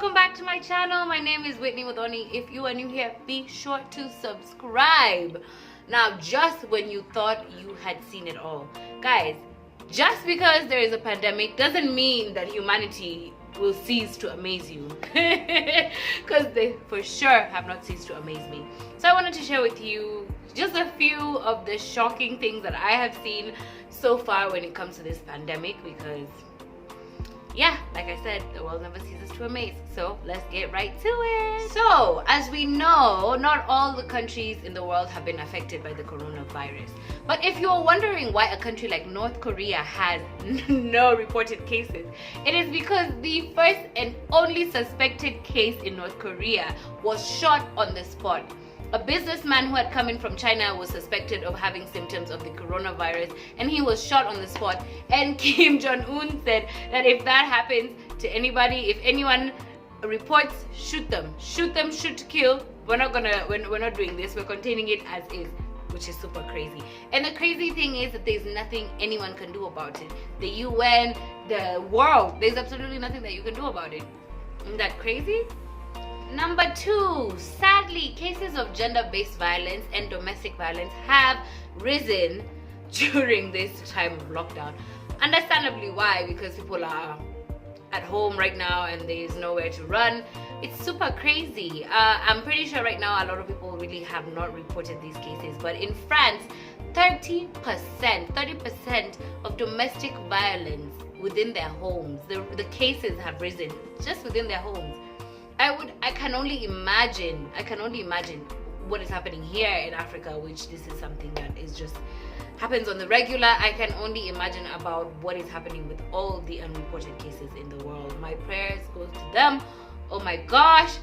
welcome back to my channel. My name is Whitney Wadoni. If you are new here, be sure to subscribe. Now, just when you thought you had seen it all, guys, just because there is a pandemic doesn't mean that humanity will cease to amaze you, because they for sure have not ceased to amaze me. So I wanted to share with you just a few of the shocking things that I have seen so far when it comes to this pandemic, because yeah, like I said, the world never ceases to amaze. So let's get right to it. So, as we know, not all the countries in the world have been affected by the coronavirus. But if you're wondering why a country like North Korea has no reported cases, it is because the first and only suspected case in North Korea was shot on the spot. A businessman who had come in from China was suspected of having symptoms of the coronavirus, and he was shot on the spot. And Kim Jong-un said that if that happens to anybody, if anyone reports, shoot them, shoot to kill. We're not doing this. We're containing it as is, which is super crazy. And the crazy thing is that there's nothing anyone can do about it. The UN, the world, there's absolutely nothing that you can do about it. Isn't that crazy? Number 2, sadly, cases of gender-based violence and domestic violence have risen during this time of lockdown. Understandably, why? Because people are at home right now and there's nowhere to run. It's super crazy. I'm pretty sure right now a lot of people really have not reported these cases, but in France, 30% of domestic violence within their homes, the cases have risen just within their homes. I can only imagine what is happening here in Africa, which this is something that is just happens on the regular. I can only imagine about what is happening with all the unreported cases in the world. My prayers go to them. Oh my gosh.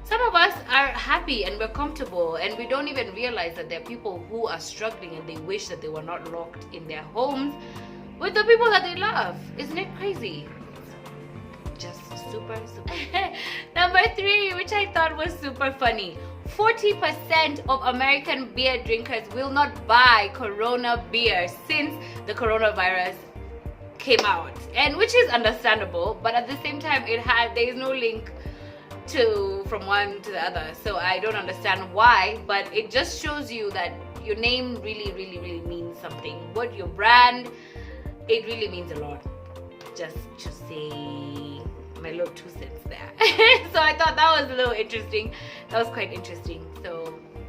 Some of us are happy and we're comfortable, and we don't even realize that there are people who are struggling and they wish that they were not locked in their homes with the people that they love. Isn't it crazy? Just super. Number 3, which I thought was super funny. 40% of American beer drinkers will not buy Corona beer since the coronavirus came out, and which is understandable, but at the same time there is no link from one to the other, so I don't understand why. But it just shows you that your name really means something. What your brand, it really means a lot. Just say my little 2 cents there. So I thought that was a little interesting. That was quite interesting.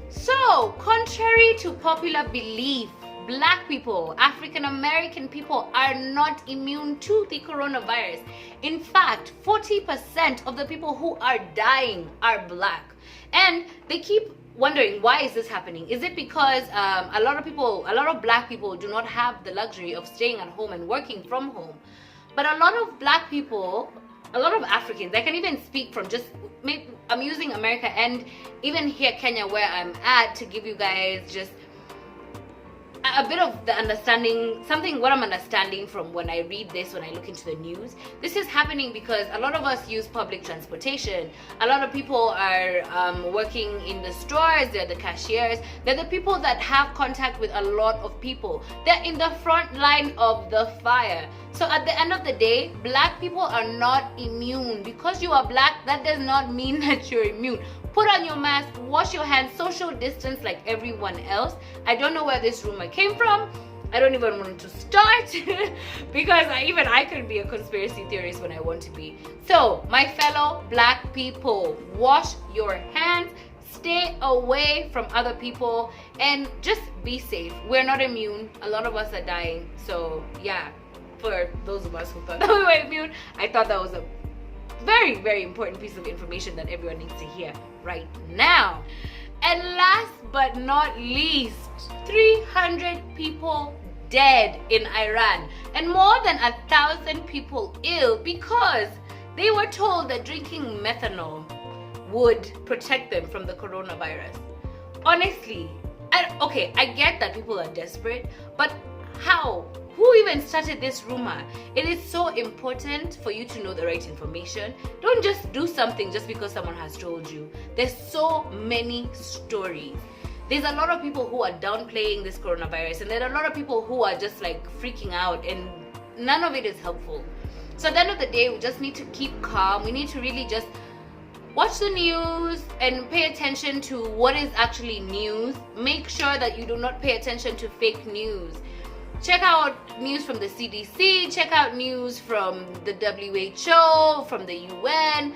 So contrary to popular belief, Black people, African American people are not immune to the coronavirus. In fact, 40% of the people who are dying are Black. And they keep wondering, why is this happening? Is it because a lot of Black people do not have the luxury of staying at home and working from home? But a lot of Black people, a lot of Africans, I can even speak from I'm using America and even here Kenya where I'm at to give you guys just a bit of the understanding, what I'm understanding from when I read this, when I look into the news. This is happening because a lot of us use public transportation. A lot of people are working in the stores, they're the cashiers, they're the people that have contact with a lot of people. They're in the front line of the fire. So at the end of the day, Black people are not immune. Because you are Black, that does not mean that you're immune. Put on your mask, wash your hands, social distance like everyone else. I don't know where this rumor came from. I don't even want to start because I could be a conspiracy theorist when I want to be. So, my fellow Black people, wash your hands, stay away from other people, and just be safe. We're not immune. A lot of us are dying. So, yeah, for those of us who thought that we were immune, I thought that was a very important piece of information that everyone needs to hear right now. And last but not least, 300 people dead in Iran and more than 1,000 people ill because they were told that drinking methanol would protect them from the coronavirus. Honestly, I get that people are desperate, but how? Who even started this rumor? It is so important for you to know the right information. Don't just do something just because someone has told you. There's so many stories. There's a lot of people who are downplaying this coronavirus, and there are a lot of people who are just like freaking out, and none of it is helpful. So at the end of the day, we just need to keep calm. We need to really just watch the news and pay attention to what is actually news. Make sure that you do not pay attention to fake news. Check out news from the CDC, check out news from the WHO, from the UN.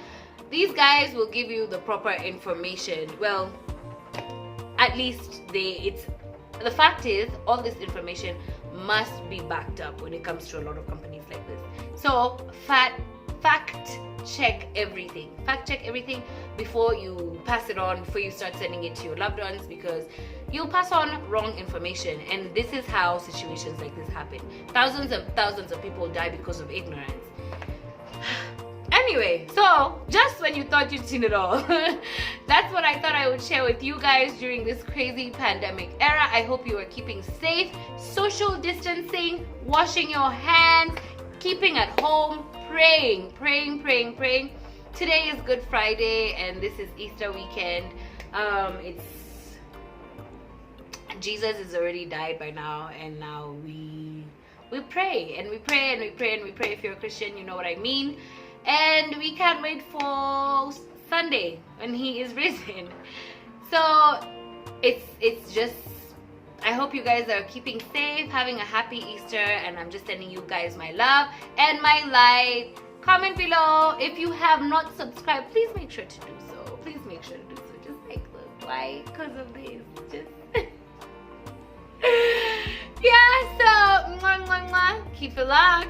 These guys will give you the proper information. Well, at least the fact is, all this information must be backed up when it comes to a lot of companies like this. So fact check everything. Fact check everything before you pass it on, before you start sending it to your loved ones, because you'll pass on wrong information. And this is how situations like this happen. Thousands and thousands of people die because of ignorance. Anyway, so just when you thought you'd seen it all, that's what I thought I would share with you guys during this crazy pandemic era. I hope you are keeping safe, social distancing, washing your hands, keeping at home, praying. Today is Good Friday and this is Easter weekend. Jesus has already died by now, and now we pray and we pray and we pray and we pray. If you're a Christian, you know what I mean. And we can't wait for Sunday when he is risen. So it's just, I hope you guys are keeping safe, having a happy Easter, and I'm just sending you guys my love and my light. Comment below. If you have not subscribed, please make sure to do so. Please make sure to do so. Just like, look, why? Because of this. Just yeah, so keep it locked.